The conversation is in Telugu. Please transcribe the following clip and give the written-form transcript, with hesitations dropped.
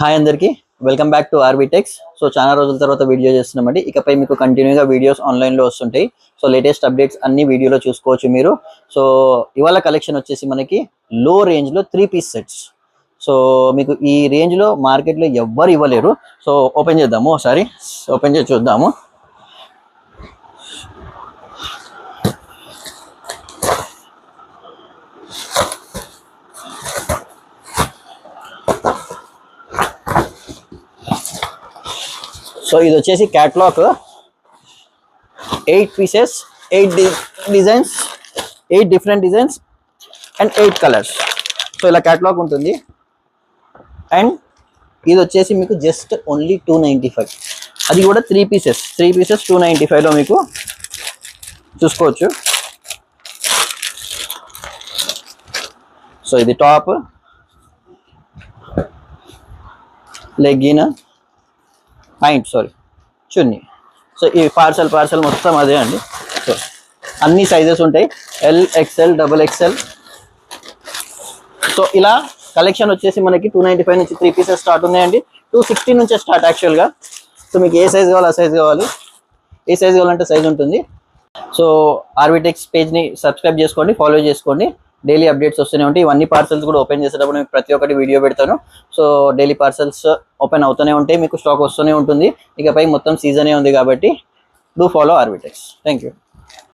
హాయ్ అందరికీ వెల్కమ్ బ్యాక్ టు ఆర్బిటెక్స్. సో చాలా రోజుల తర్వాత వీడియో చేస్తున్నామండి. ఇకపై మీకు కంటిన్యూగా వీడియోస్ ఆన్లైన్లో వస్తుంటాయి. సో లేటెస్ట్ అప్డేట్స్ అన్ని వీడియోలో చూసుకోవచ్చు మీరు. సో ఇవాళ కలెక్షన్ వచ్చేసి మనకి లో రేంజ్లో 3-piece సెట్స్. సో మీకు ఈ రేంజ్లో మార్కెట్లో ఎవ్వరు ఇవ్వలేరు. సో ఓపెన్ చేద్దాము, ఒకసారి ఓపెన్ చేసి చూద్దాము. సో ఇది వచ్చేసి catalogue, 8 pieces, 8 designs, 8 different designs and 8 colours. So ఇలా క్యాటలాగ్ ఉంటుంది. అండ్ ఇది వచ్చేసి మీకు జస్ట్ ఓన్లీ 295, అది కూడా 3 pieces 295లో మీకు చూసుకోవచ్చు. సో ఇది టాప్, లెగ్గిన్, ప్యాంట్, చున్నీ. సో ఈ పార్సల్ మొత్తం అదే అండి. సో అన్ని సైజెస్ ఉంటాయి, ఎల్, ఎక్స్ఎల్, XXL. సో ఇలా కలెక్షన్ వచ్చేసి మనకి 295 నుంచి 3 pieces స్టార్ట్ ఉన్నాయండి. 260 నుంచే స్టార్ట్ యాక్చువల్గా. సో మీకు ఏ సైజ్ కావాలి ఆ సైజ్ కావాలి, ఏ సైజ్ కావాలంటే సైజ్ ఉంటుంది. సో ఆర్బిటెక్స్ పేజ్ని సబ్స్క్రైబ్ చేసుకోండి, ఫాలో చేసుకోండి. డైలీ అప్డేట్స్ వస్తూనే ఉంటాయి. ఇవన్నీ పార్సల్స్ కూడా ఓపెన్ చేసేటప్పుడు నేను ప్రతి ఒక్కటి వీడియో పెడతాను. సో డైలీ పార్సల్స్ ఓపెన్ అవుతూనే ఉంటాయి, మీకు స్టాక్ వస్తూనే ఉంటుంది. ఇకపై మొత్తం సీజనే ఉంది కాబట్టి do follow Orbitex. Thank you.